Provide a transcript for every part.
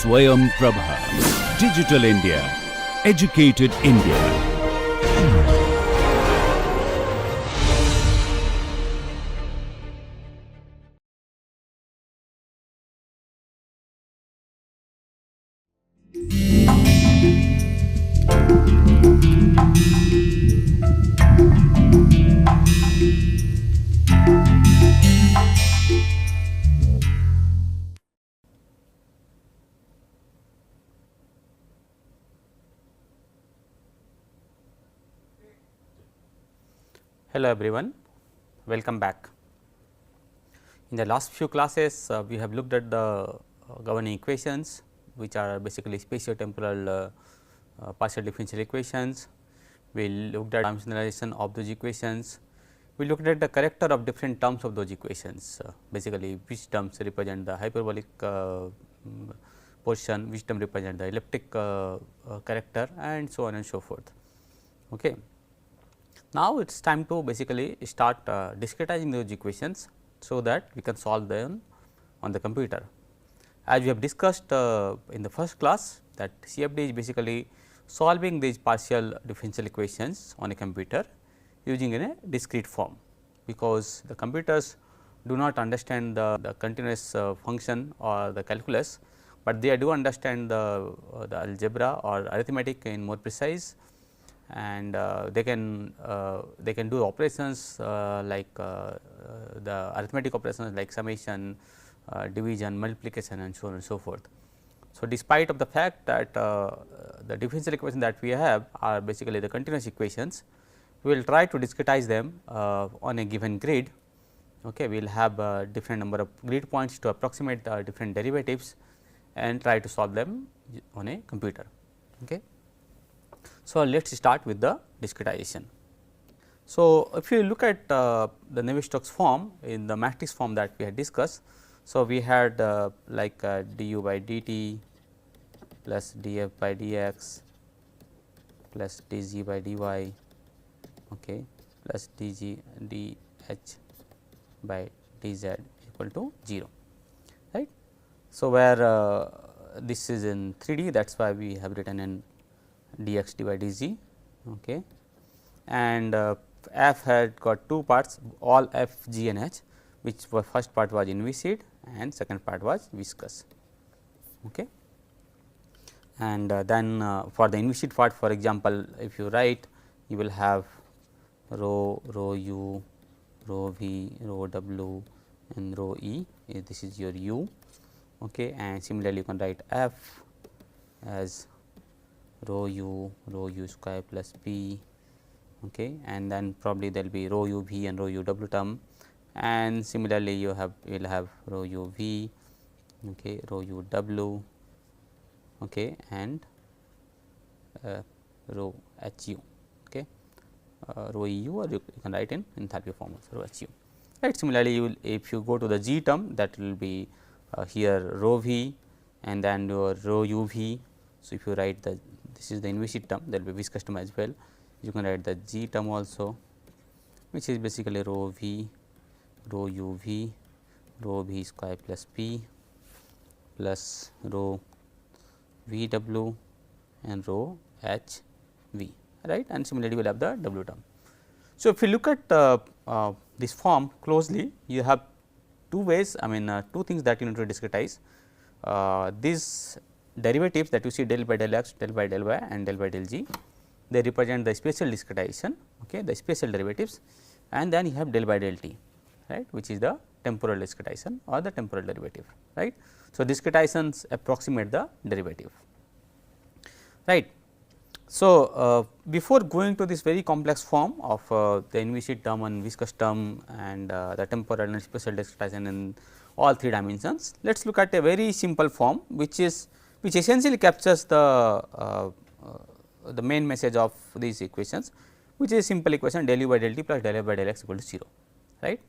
Swayam Prabha. Digital India. Educated India. Hello everyone, welcome back. In the last few classes, we have looked at the governing equations, which are basically spatio-temporal partial differential equations. We looked at dimensionalization of those equations. We looked at the character of different terms of those equations, basically which terms represent the hyperbolic portion, which term represent the elliptic character, and so on and so forth. Okay. Now, it is time to basically start discretizing those equations, so that we can solve them on the computer. As we have discussed in the first class, that CFD is basically solving these partial differential equations on a computer using in a discrete form, because the computers do not understand the continuous function or the calculus, but they do understand the algebra or arithmetic in more precise, and they can do operations like the arithmetic operations like summation, division, multiplication, and so on and so forth. So, despite of the fact that the differential equations that we have are basically the continuous equations, we will try to discretize them on a given grid. Okay, we will have different number of grid points to approximate the different derivatives and try to solve them on a computer. Okay. So, let us start with the discretization. So, if you look at the Navier-Stokes form in the matrix form that we had discussed. So, we had like du by dt plus df by dx plus dg by dy, okay, plus dg dh by dz equal to 0, right. So, where this is in 3D, that is why we have written in dx dy dz, okay, and f had got two parts, all f, g and h, which were first part was inviscid and second part was viscous. Okay. And then for the inviscid part, for example, if you write, you will have rho, rho u, rho v, rho w and rho e, this is your u, okay, and similarly you can write f as rho u square plus p, okay, and then probably there will be rho u v and rho u w term, and similarly you will have rho u v, okay, rho u w, okay, and rho h u, okay, rho e u, or you can write in enthalpy form also rho h u, right. Similarly, you will, if you go to the g term, that will be here rho v and then your rho u v. So, if you write this is the inviscid term, there will be viscous term as well. You can write the g term also, which is basically rho v, rho u v, rho v square plus p plus rho v w and rho h v, right, and similarly you will have the w term. So, if you look at this form closely, you have two ways, I mean two things that you need to discretize. These derivatives that you see del by del x, del by del y and del by del g, they represent the spatial discretization, okay, the spatial derivatives, and then you have del by del t, right, which is the temporal discretization or the temporal derivative, right. So, discretizations approximate the derivative, right. So, before going to this very complex form of the inviscid term and viscous term and the temporal and spatial discretization in all three dimensions, let us look at a very simple form, which essentially captures the main message of these equations, which is a simple equation del u by del t plus del f by del x equal to 0, right.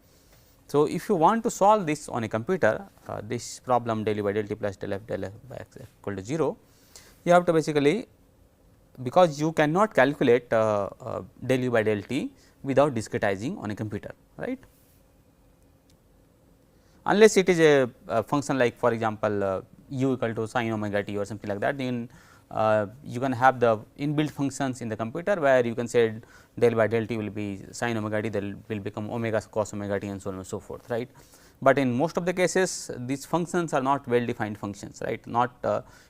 So, if you want to solve this on a computer, this problem del u by del t plus del f by x equal to 0, you have to basically, because you cannot calculate del u by del t without discretizing on a computer, right. Unless it is a function like, for example, u equal to sin omega t or something like that, then you can have the inbuilt functions in the computer where you can say del by del t will be sin omega t, that will become omega cos omega t and so on and so forth, right. But in most of the cases these functions are not well defined functions, right, not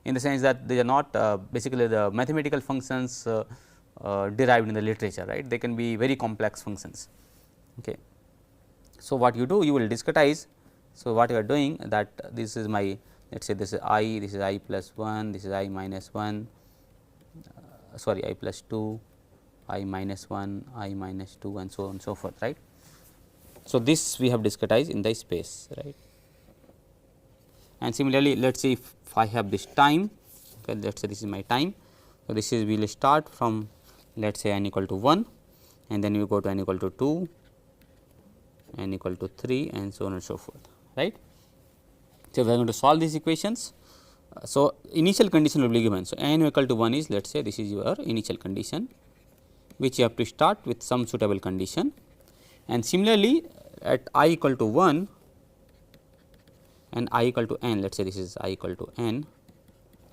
in the sense that they are not basically the mathematical functions derived in the literature, right, they can be very complex functions. Okay. So, what you do, you will discretize. So, what you are doing that this is my, let us say this is I, this is I plus 1, this is I minus 1, sorry I plus 2, I minus 1, I minus 2 and so on and so forth, right. So, this we have discretized in the space, right. And similarly, let us say if I have this time, okay, let us say this is my time. So, this is we will start from let us say n equal to 1 and then you go to n equal to 2, n equal to 3 and so on and so forth, right. So, we are going to solve these equations. So, initial condition will be given. So, n equal to 1 is let us say this is your initial condition, which you have to start with some suitable condition, and similarly at I equal to 1 and I equal to n, let us say this is I equal to n,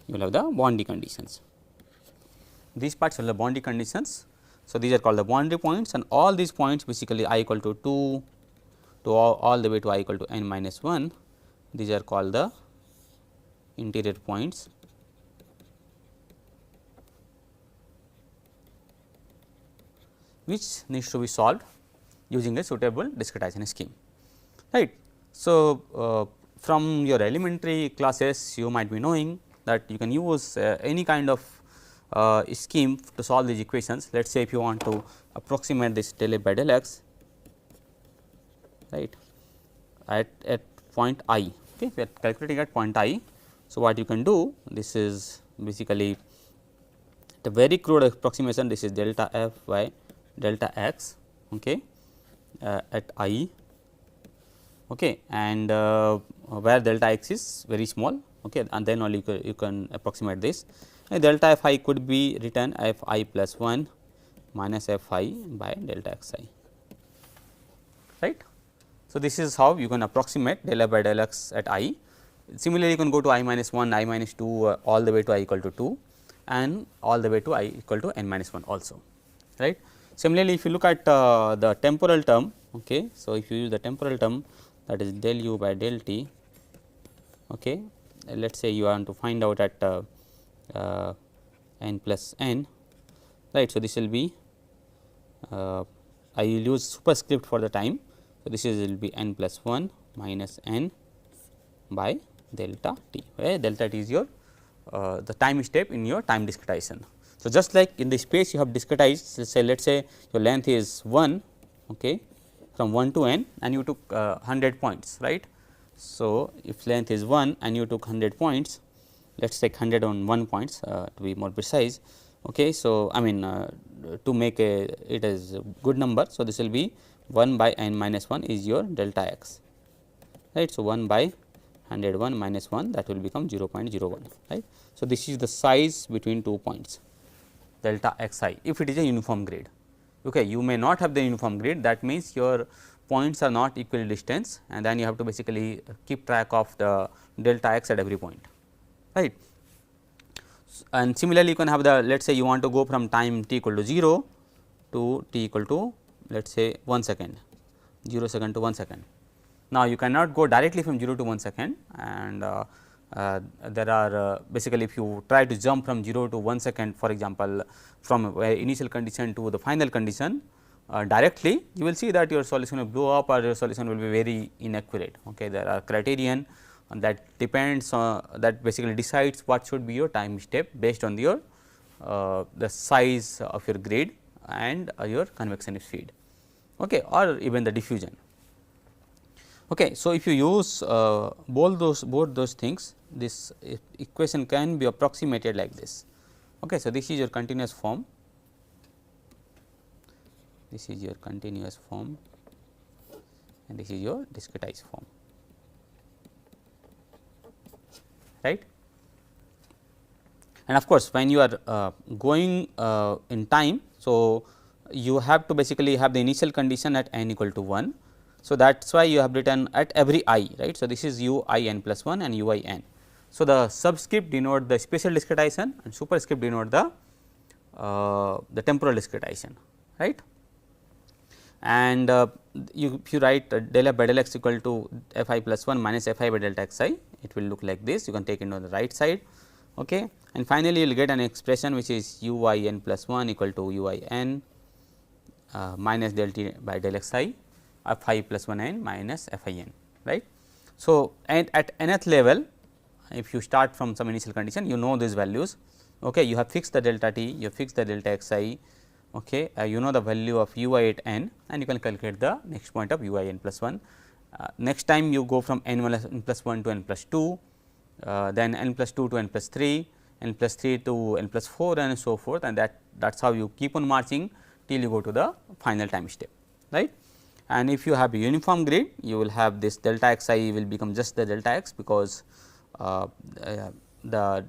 you will have the boundary conditions. These parts are the boundary conditions. So, these are called the boundary points, and all these points basically I equal to 2 to all the way to I equal to n minus 1, these are called the interior points, which needs to be solved using a suitable discretization scheme, right. So, from your elementary classes you might be knowing that you can use any kind of scheme to solve these equations. Let us say if you want to approximate this del A by del x, right, at point I, okay, we are calculating at point I. So, what you can do, this is basically the very crude approximation, this is delta f by delta x, okay, at I, okay, and where delta x is very small, okay, and then only you can approximate this. And delta f I could be written f I plus 1 minus f I by delta x I, right. So, this is how you can approximate del f by del x at I. Similarly, you can go to I minus 1, I minus 2 all the way to I equal to 2 and all the way to I equal to n minus 1 also, right. Similarly, if you look at the temporal term, okay, so if you use the temporal term, that is del u by del t, okay, let us say you want to find out at n plus n, right. So, this will be I will use superscript for the time. So, this is will be n plus 1 minus n by delta t, where delta t is your the time step in your time discretization. So, just like in the space you have discretized, let us say your length is 1, okay, from 1 to n and you took 100 points, right. So, if length is 1 and you took 100 points, let us take 100 on 1 points to be more precise, okay. So, I mean to make it as a good number. So, this will be 1 by n minus 1 is your delta x, right. So, 1 by 101 minus 1, that will become 0.01, right. So, this is the size between 2 points delta x I, if it is a uniform grid. Okay, you may not have the uniform grid, that means your points are not equal distance, and then you have to basically keep track of the delta x at every point, right. And similarly, you can have the, let us say you want to go from time t equal to 0 to t equal to let us say 1 second, 0 second to 1 second. Now, you cannot go directly from 0 to 1 second, and there are basically if you try to jump from 0 to 1 second, for example, from initial condition to the final condition directly, you will see that your solution will blow up or your solution will be very inaccurate. Okay. There are criterion that depends on that basically decides what should be your time step based on your the size of your grid and your convection speed, okay, or even the diffusion. Okay. So, if you use both those things, this equation can be approximated like this. Okay. So, this is your continuous form, this is your continuous form and this is your discretized form, right. And of course, when you are going in time, so you have to basically have the initial condition at n equal to 1. So, that is why you have written at every I, right. So, this is u I n plus 1 and u I n. So, the subscript denote the spatial discretization and superscript denote the temporal discretization, right. And if you write del f by del x equal to f I plus 1 minus f I by delta x I, it will look like this. You can take it on the right side, okay. And finally, you will get an expression which is u I n plus 1 equal to u I n minus del t by del x I f I plus 1 n minus f I n, right. So, and at nth level, if you start from some initial condition, you know these values, okay. You have fixed the delta t, you have fixed the delta x I, okay. You know the value of u I at n, and you can calculate the next point of u I n plus 1. Next time you go from n plus 1 to n plus 2, then n plus 2 to n plus 3, n plus 3 to n plus 4 and so forth, and that is how you keep on marching till you go to the final time step, right. And if you have a uniform grid, you will have this delta x I will become just the delta x, because the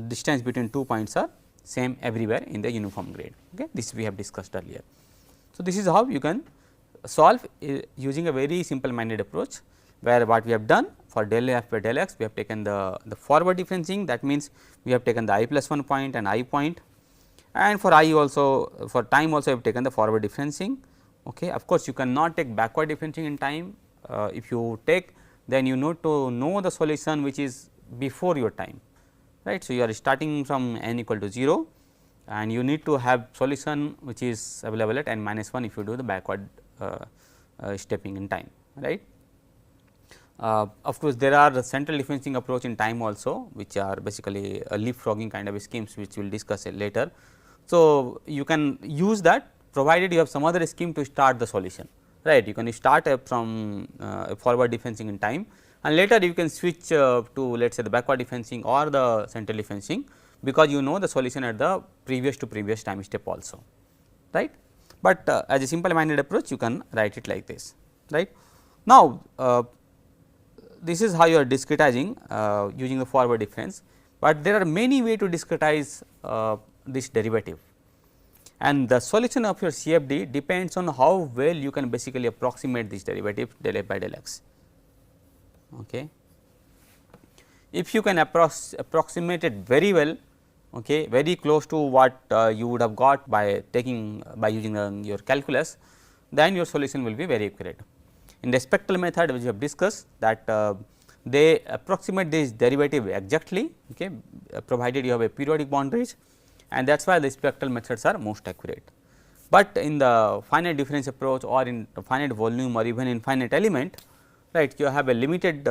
distance between 2 points are same everywhere in the uniform grid, okay. This we have discussed earlier. So, this is how you can solve using a very simple minded approach, where what we have done for del f by del x, we have taken the forward differencing, that means we have taken the I plus 1 point and I point, and for I also, for time also we have taken the forward differencing, okay. Of course, you cannot take backward differencing in time. If you take, then you need to know the solution which is before your time, right. So, you are starting from n equal to 0, and you need to have solution which is available at n minus 1 if you do the backward stepping in time, right. Of course, there are the central differencing approach in time also, which are basically a leapfrogging kind of schemes, which we will discuss later. So, you can use that, provided you have some other scheme to start the solution, right. You can start from forward differencing in time, and later you can switch to let us say the backward differencing or the central differencing, because you know the solution at the previous to previous time step also, right. But as a simple minded approach, you can write it like this, right. Now, this is how you are discretizing using the forward difference, but there are many ways to discretize this derivative, and the solution of your CFD depends on how well you can basically approximate this derivative del f by del x, okay. If you can approximate it very well, okay, very close to what you would have got by using your calculus, then your solution will be very accurate. In the spectral method, which we have discussed, that they approximate this derivative exactly, okay, provided you have a periodic boundaries, and that is why the spectral methods are most accurate. But in the finite difference approach, or in the finite volume, or even in finite element, right, you have a limited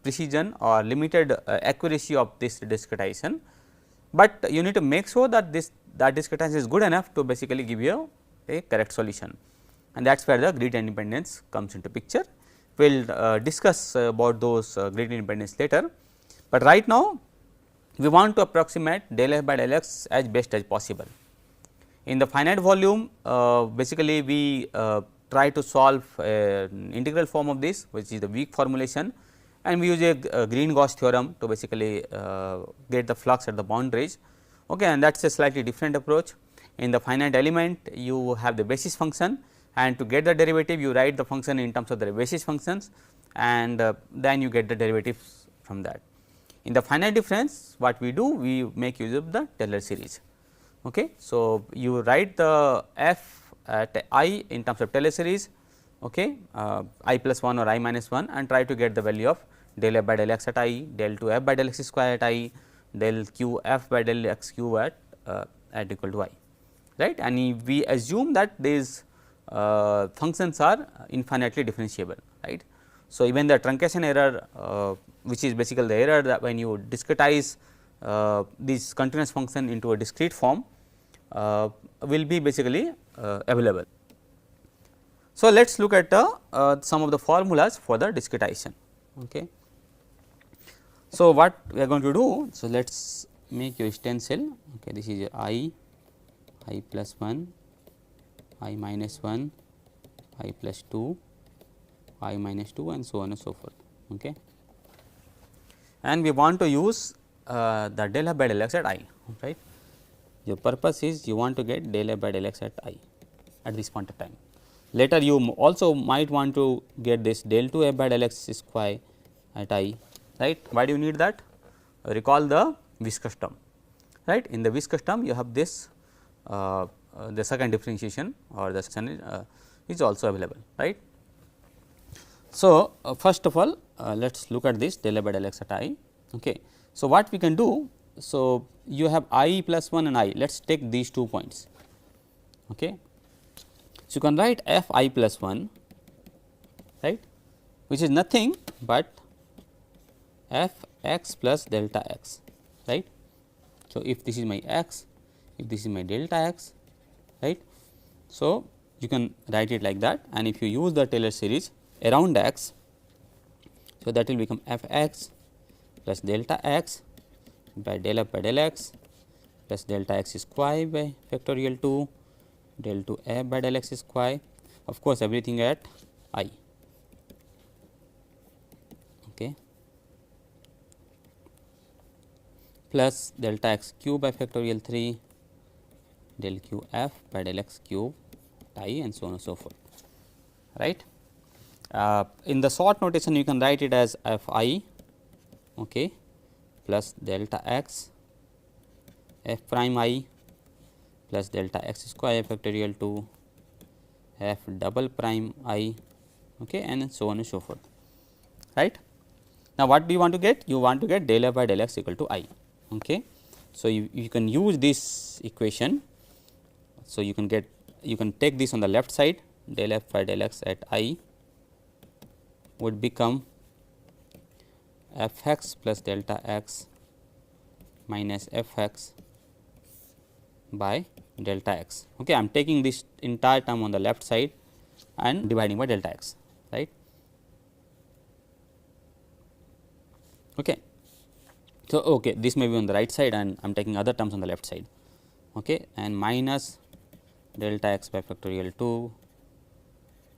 precision or limited accuracy of this discretization, but you need to make sure that that discretization is good enough to basically give you a correct solution, and that is where the grid independence comes into picture. We will discuss about those grid independence later, but right now we want to approximate del f by del x as best as possible. In the finite volume, basically we try to solve an integral form of this, which is the weak formulation, and we use a Green-Gauss theorem to basically get the flux at the boundaries, okay, and that is a slightly different approach. In the finite element, you have the basis function, and to get the derivative you write the function in terms of the basis functions, and then you get the derivatives from that. In the finite difference, what we do, we make use of the Taylor series, okay. So, you write the f at I in terms of Taylor series, okay, I plus 1 or I minus 1, and try to get the value of del f by del x at I, del 2 f by del x square at I, del q f by del x q at equal to I, right. And we assume that these functions are infinitely differentiable, right. So, even the truncation error, which is basically the error that when you discretize this continuous function into a discrete form, will be basically available. So, let us look at some of the formulas for the discretization, okay. So, what we are going to do, so let us make your stencil, okay. This is I plus 1, I minus 1, I plus 2, I minus 2, and so on and so forth, okay. And we want to use the del f by del x at I, right. Your purpose is you want to get del f by del x at I at this point of time. Later you also might want to get this del 2 f by del x square at I, right. Why do you need that? recall the viscous term, right. In the viscous term you have this the second differentiation or the second is also available, right. So, first of all let us look at this del A by del x at I. Okay. So, what we can do? So, you have I plus 1 and I, let us take these 2 points. Okay. So, you can write f I plus 1, right, which is nothing but f x plus delta x, right. So, if this is my x, if this is my delta x, right. So, you can write it like that, and if you use the Taylor series around x, so that will become f x plus delta x by del f by del x plus delta x square by factorial 2 del 2 f by del x square, of course, everything at I. Okay. Plus delta x cube by factorial 3 del q f by del x cube I, and so on and so forth, right. In the short notation you can write it as f I, okay, plus delta x f prime I plus delta x square factorial 2 f double prime I, okay, and so on and so forth, right. Now, what do you want to get? You want to get del f by del x equal to I. Okay. So, you can use this equation. So, you can take this on the left side, del f by del x at I would become f x plus delta x minus f x by delta x. Okay. I am taking this entire term on the left side and dividing by delta x, right. Okay. So, okay, this may be on the right side and I am taking other terms on the left side, okay, and minus delta x by factorial 2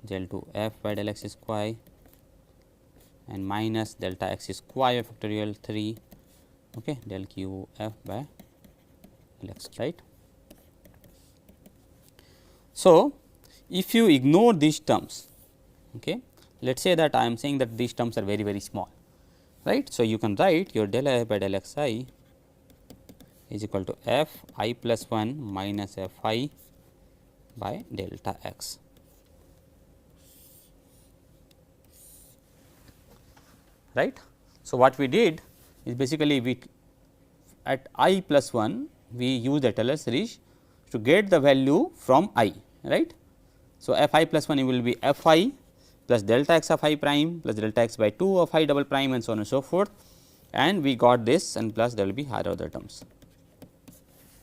del 2 f by del x square and minus delta x square by factorial 3, okay, del q f by del x, right. So, if you ignore these terms, okay, let us say that I am saying that these terms are very small, right. So, you can write your del f by del x I is equal to f I plus 1 minus f I by delta x. Right. So, what we did is basically we at I plus 1 we use the Taylor series to get the value from I, right. So, f I plus 1 will be f I plus delta x of I prime plus delta x by 2 of I double prime and so on and so forth, and we got this, and plus there will be other terms,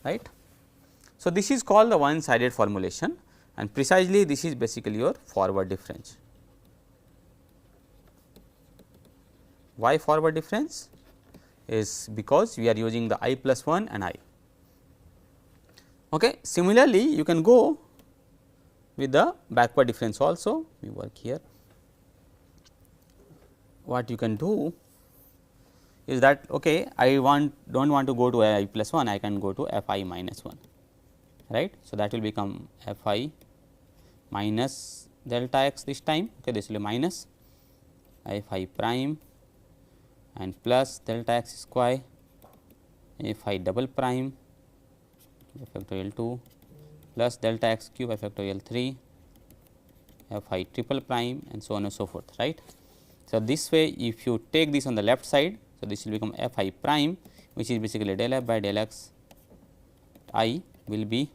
right. So, this is called the one sided formulation, and precisely this is basically your forward difference. Why forward difference? Is because we are using the I plus 1 and I. Okay. Similarly, you can go with the backward difference also. We work here. What you can do is that, okay, I don't want to go to I plus 1, I can go to f I minus 1, right. So, that will become f I minus delta x this time, okay, this will be minus f I prime and plus delta x square f I double prime by factorial 2 plus delta x cube by factorial 3 f I triple prime and so on and so forth, right. So, this way if you take this on the left side, so this will become f I prime, which is basically del f by del x I will be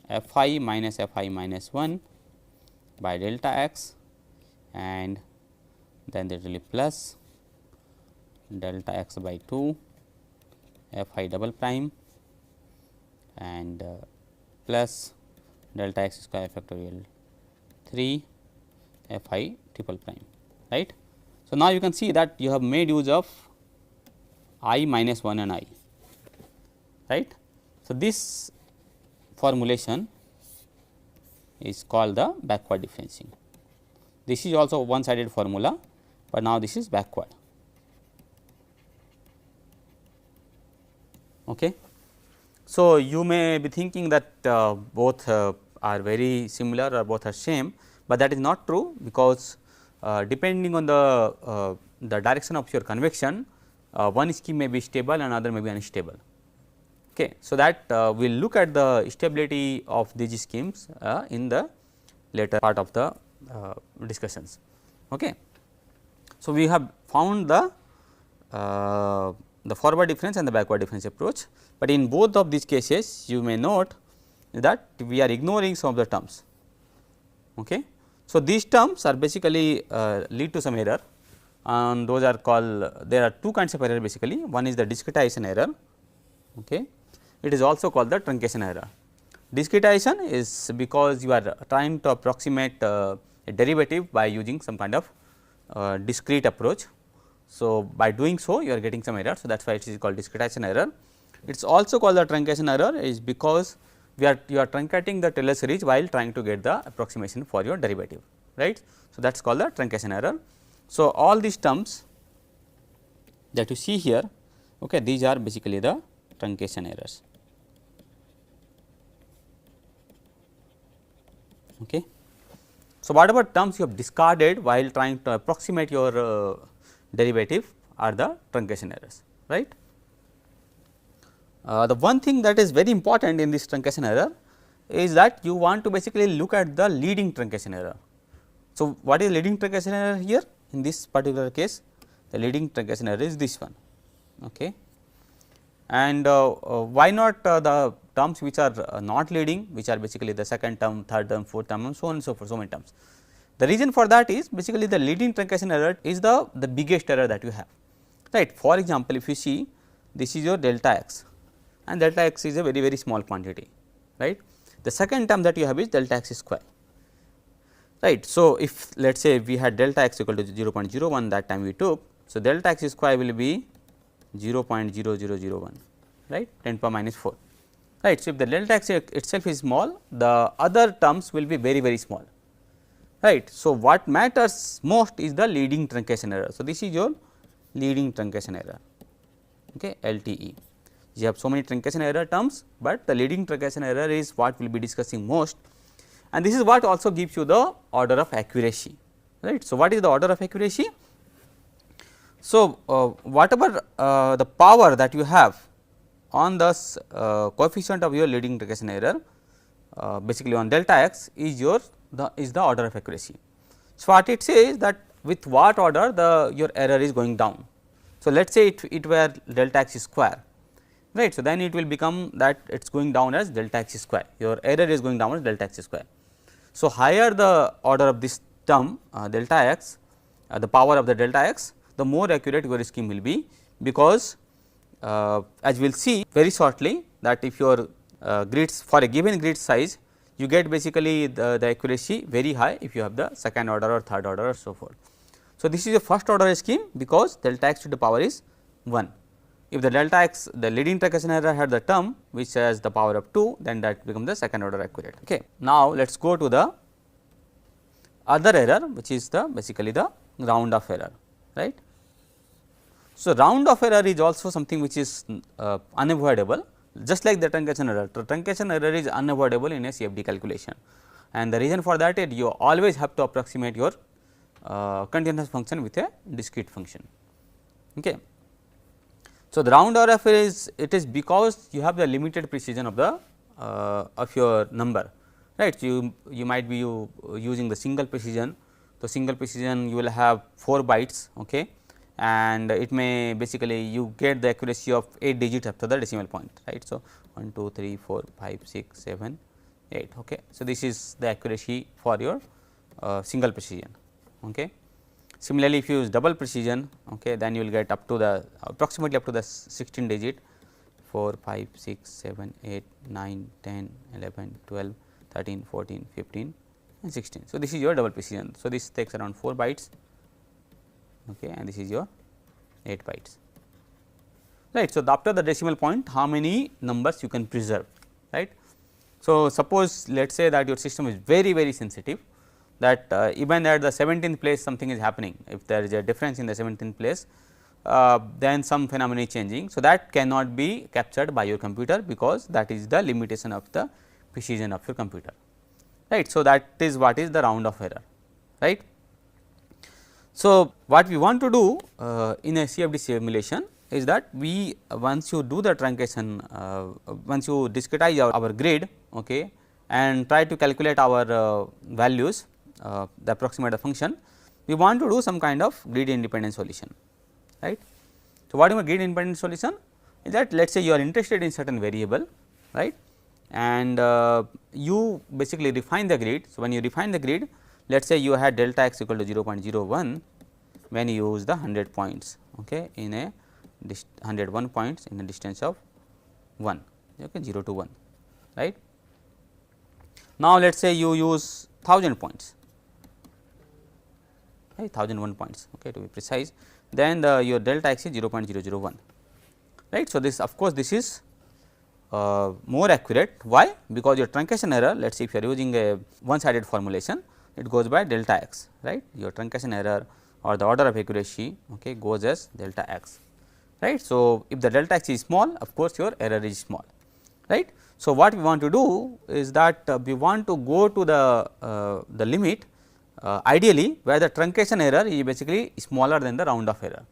f I minus f I minus 1 by delta x, and then there will be plus delta x by 2 f I double prime and plus delta x square factorial 3 f I triple prime, right. So, now you can see that you have made use of I minus 1 and I, right. So, this formulation is called the backward differentiation. This is also one sided formula, but now this is backward. Okay. So, you may be thinking that both are very similar or both are same, but that is not true, because depending on the direction of your convection, one scheme may be stable and other may be unstable. Okay. So, that we will look at the stability of these schemes in the later part of the discussions. Okay. So, we have found the forward difference and the backward difference approach, but in both of these cases you may note that we are ignoring some of the terms. Okay. So, these terms are basically lead to some error, and those are called, there are two kinds of error basically. One is the discretization error, okay. It is also called the truncation error. Discretization is because you are trying to approximate a derivative by using some kind of discrete approach. So, by doing so you are getting some error. So, that is why it is called discretization error. It is also called the truncation error is because you are truncating the Taylor series while trying to get the approximation for your derivative, right. So, that is called the truncation error. So, all these terms that you see here, okay, these are basically the truncation errors. Okay. So, whatever terms you have discarded while trying to approximate your derivative are the truncation errors, right. The one thing that is very important in this truncation error is that you want to basically look at the leading truncation error. So, what is leading truncation error here? In this particular case, the leading truncation error is this one, okay. And why not the terms which are not leading, which are basically the second term, third term, fourth term, and so on and so forth, so many terms. The reason for that is basically the leading truncation error is the biggest error that you have, right. For example, if you see this is your delta x, and delta x is a very small quantity, right. The second term that you have is delta x square, right. So, if let us say we had delta x equal to 0.01 that time we took. So, delta x square will be 0.0001, right, 10 power minus 4, right. So, if the delta x itself is small, the other terms will be very small, right. So, what matters most is the leading truncation error. So, this is your leading truncation error, okay, LTE. You have so many truncation error terms, but the leading truncation error is what we will be discussing most, and this is what also gives you the order of accuracy, right. So, what is the order of accuracy? So, whatever the power that you have on the coefficient of your leading truncation error basically on delta x is the order of accuracy. So, what it says that with what order your error is going down. So, let us say it were delta x square, right. So, then it will become that it is going down as delta x square, your error is going down as delta x square. So, higher the order of this term delta x, the power of the delta x, the more accurate your scheme will be, because as we will see very shortly that if your grids for a given grid size, you get basically the accuracy very high if you have the second order or third order or so forth. So, this is a first order scheme because delta x to the power is 1. If the delta x, the leading truncation error had the term which has the power of 2, then that becomes the second order accurate. Okay. Now, let us go to the other error, which is the basically the round off error, right. So, round off error is also something which is unavoidable, just like the truncation error. The truncation error is unavoidable in a CFD calculation, and the reason for that is you always have to approximate your continuous function with a discrete function. Okay. So, the round off error is because you have the limited precision of the of your number, right. So, you might be using the single precision. So, single precision you will have 4 bytes, okay, and it may basically you get the accuracy of 8 digits after the decimal point, right. So, 1, 2, 3, 4, 5, 6, 7, 8. Okay. So, this is the accuracy for your single precision. Okay. Similarly, if you use double precision, okay, then you will get up to the approximately up to the 16 digit 4, 5, 6, 7, 8, 9, 10, 11, 12, 13, 14, 15 and 16. So, this is your double precision. So, this takes around 4 bytes, okay, and this is your 8 bytes, right. So, after the decimal point how many numbers you can preserve, right. So, suppose let us say that your system is very sensitive, that even at the 17th place something is happening, if there is a difference in the 17th place, then some phenomena is changing. So, that cannot be captured by your computer because that is the limitation of the precision of your computer, right. So, that is what is the round off error, right. So, what we want to do in a CFD simulation is that we once you do the truncation, once you discretize our grid, okay, and try to calculate our values, the approximate function, we want to do some kind of grid independent solution, right. So, what is a grid independent solution is that let us say you are interested in certain variable, right, and you basically refine the grid. So, when you refine the grid, let us say you had delta x equal to 0.01 when you use the 100 points, okay, in a 101 points in a distance of 1, okay, 0 to 1, right. Now, let us say you use 1000 points, right, 1001 points, okay, to be precise, then your delta x is 0.001, right. So, this of course, this is more accurate. Why? Because your truncation error, let us say if you are using a one sided formulation, it goes by delta x, right. Your truncation error or the order of accuracy, okay, goes as delta x, right. So, if the delta x is small, of course, your error is small, right. So, what we want to do is that we want to go to the limit ideally where the truncation error is basically smaller than the round off error,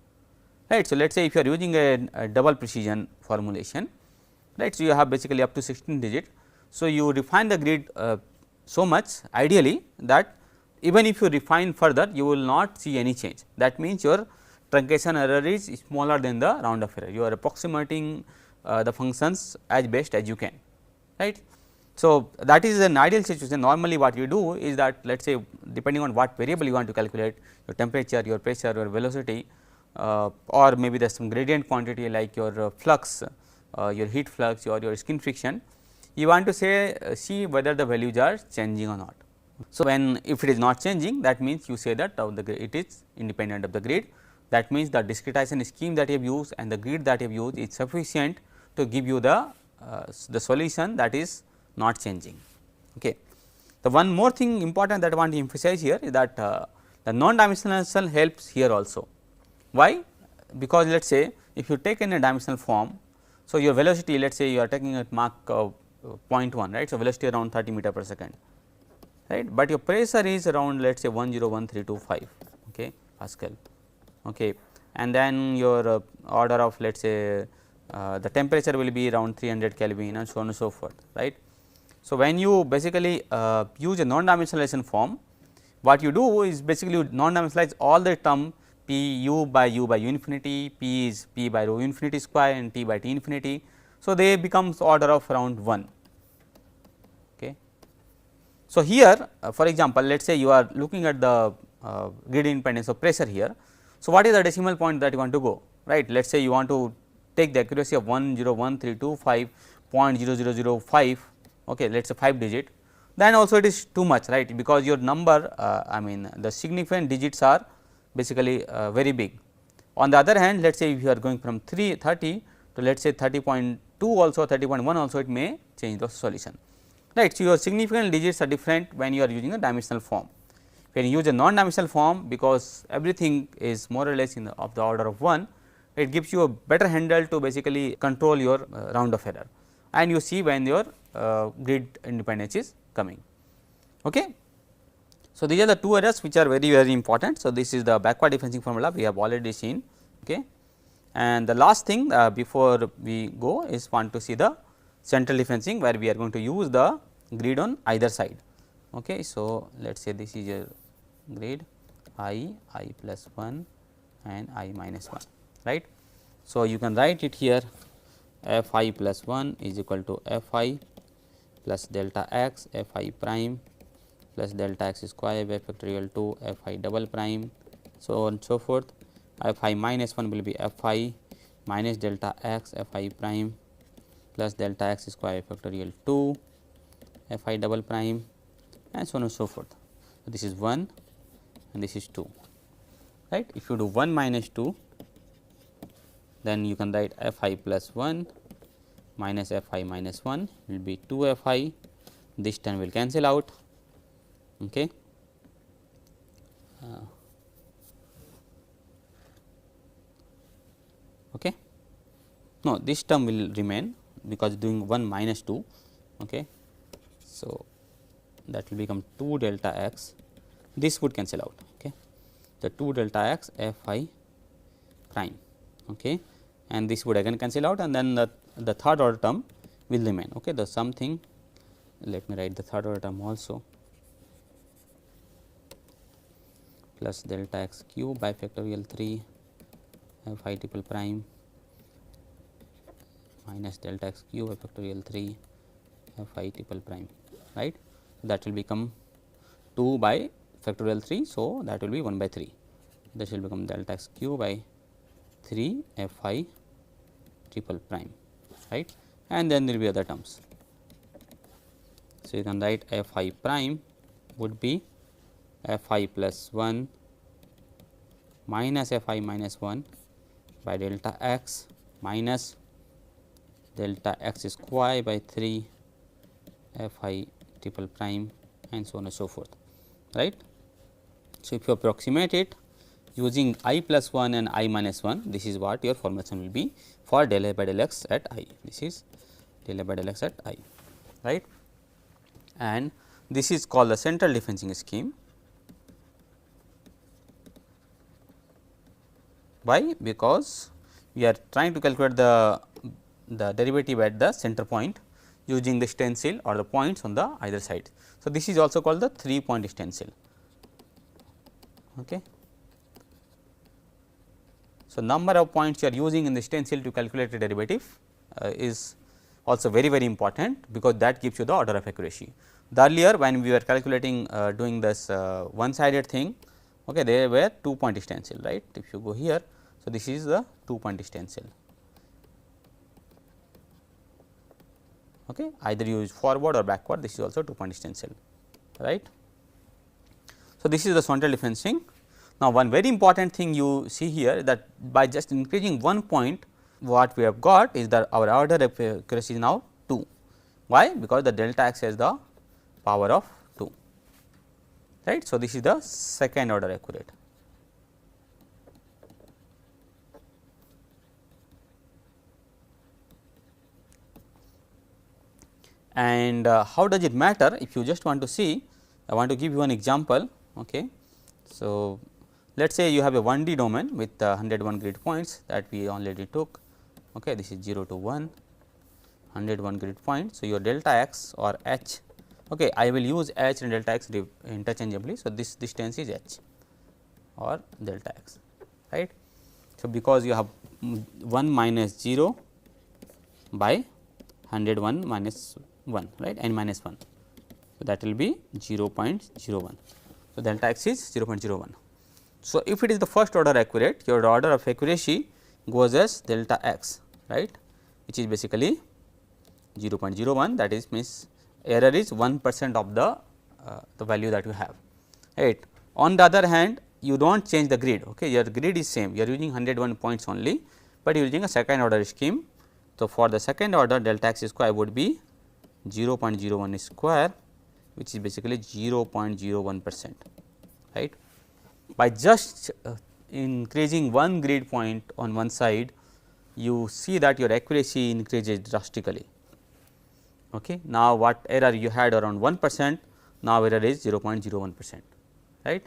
right. So, let us say if you are using a double precision formulation, right. So, you have basically up to 16 digit. So, you refine the grid so much ideally that even if you refine further, you will not see any change. That means, your truncation error is smaller than the round off error. You are approximating the functions as best as you can, right. So, that is an ideal situation. Normally, what you do is that let us say depending on what variable you want to calculate, your temperature, your pressure, your velocity, or maybe there is some gradient quantity like your flux, your heat flux or your skin friction, you want to say see whether the values are changing or not. So, when if it is not changing, that means you say that it is independent of the grid. That means, the discretization scheme that you have used and the grid that you have used is sufficient to give you the solution that is not changing. Okay. The one more thing important that I want to emphasize here is that the non-dimensional helps here also. Why? Because let us say if you take in a dimensional form, so your velocity, let us say you are taking at Mach 0.1, right. So, velocity around 30 meter per second, right, but your pressure is around let us say 101325, okay, Pascal, okay, and then your order of let us say the temperature will be around 300 Kelvin and so on and so forth, right. So, when you basically use a non-dimensionalization form, what you do is basically you non-dimensionalize all the term p u by u infinity, p is p by rho infinity square and t by t infinity. So, they becomes order of around 1. Okay. So, here for example, let us say you are looking at the grid independence of pressure here. So, what is the decimal point that you want to go, right. Let us say you want to take the accuracy of 101.325.0005, okay, let us say 5 digit, then also it is too much, right, because your number I mean the significant digits are basically very big. On the other hand, let us say if you are going from 30 to let us say 30.2 also 30.1 also, it may change the solution, right. So, your significant digits are different when you are using a dimensional form. When you use a non-dimensional form, because everything is more or less in of the order of 1, it gives you a better handle to basically control your round of error, and you see when your grid independence is coming. Okay. So, these are the two errors which are very important. So, this is the backward differencing formula we have already seen. Okay. And the last thing before we go is want to see the central differencing, where we are going to use the grid on either side. Okay. So, let us say this is your grid I plus 1 and I minus 1, right. So, you can write it here f I plus 1 is equal to f I plus delta x f I prime plus delta x square by factorial 2 f I double prime, so on and so forth. F I minus 1 will be f I minus delta x f I prime plus delta x square factorial 2 f I double prime and so on and so forth. So, this is 1 and this is 2, right. If you do 1 minus 2, then you can write f I plus 1 minus f I minus 1 will be 2 f I, this term will cancel out. Okay. Okay. No, this term will remain because doing 1 minus 2. Okay. So, that will become 2 delta x, this would cancel out. Okay. The 2 delta x f I prime, okay, and this would again cancel out, and then the third order term will remain. Okay. The something, let me write the third order term also, plus delta x cube by factorial 3 f I triple prime minus delta x cube by factorial 3 f I triple prime, right. That will become 2 by factorial 3. So, that will be 1 by 3, this will become delta x cube by 3 f I triple prime, right, and then there will be other terms. So, you can write f I prime would be f I plus 1 minus f I minus 1 by delta x minus delta x square by 3 f I triple prime, and so on and so forth, right. So, if you approximate it using I plus 1 and I minus 1, this is what your formulation will be for del I by del x at I. This is del I by del x at I, right, and this is called the central differencing scheme. Why? Because we are trying to calculate the derivative at the center point using the stencil or the points on the either side. So, this is also called the 3 point stencil. Okay. So, number of points you are using in the stencil to calculate the derivative is also very important, because that gives you the order of accuracy. The earlier when we were calculating doing this one sided thing, okay, there were 2 point stencil, right. If you go here, so this is the 2 point stencil. Okay, either you use forward or backward, this is also 2 point stencil, right. So, this is the central differencing. Now, one very important thing you see here, that by just increasing 1 point, what we have got is that our order of accuracy is now 2. Why? Because the delta x has the power of 2, right. So, this is the second order accurate. And how does it matter? If you just want to see, I want to give you an example. Okay. So, let us say you have a 1D domain with 101 grid points that we already took. Okay. This is 0 to 1, 101 grid points. So, your delta x or h, okay, I will use h and delta x interchangeably. So, this distance is h or delta x, right. So, because you have 1 minus 0 by 101 minus 1, right, n minus 1. So, that will be 0.01. So, delta x is 0.01. So, if it is the first order accurate, your order of accuracy goes as delta x, right, which is basically 0.01, that is means error is 1% of the value that you have, right. On the other hand, you do not change the grid, okay, your grid is same, you are using 101 points only, but you are using a second order scheme. So, for the second order, delta x square would be 0.01 square, which is basically 0.01%, right. By just increasing one grid point on one side, you see that your accuracy increases drastically. Okay. Now, what error you had around 1%, now error is 0.01%, right.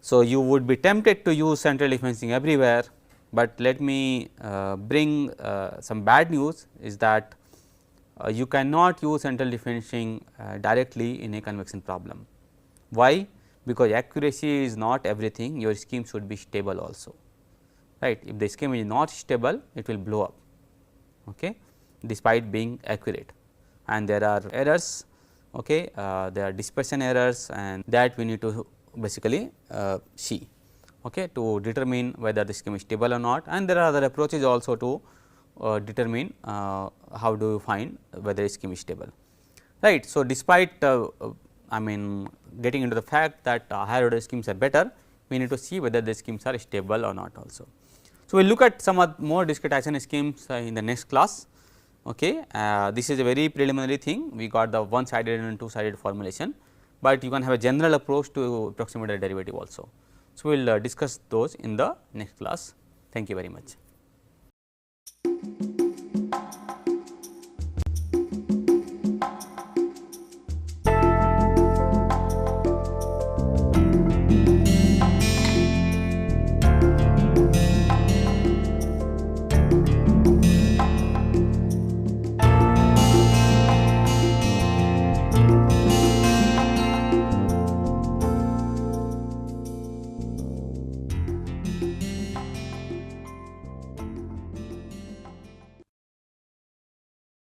So, you would be tempted to use central differencing everywhere, but let me bring some bad news is that you cannot use central differentiating directly in a convection problem. Why? Because accuracy is not everything, your scheme should be stable also, right. If the scheme is not stable, it will blow up, okay, despite being accurate, and there are errors, okay, there are dispersion errors, and that we need to basically see, okay, to determine whether the scheme is stable or not, and there are other approaches also to determine how do you find whether a scheme is stable, right. So, despite I mean getting into the fact that higher order schemes are better, we need to see whether the schemes are stable or not also. So, we will look at some more discretization schemes in the next class. Okay. This is a very preliminary thing, we got the one sided and two sided formulation, but you can have a general approach to approximate the derivative also. So, we will discuss those in the next class. Thank you very much.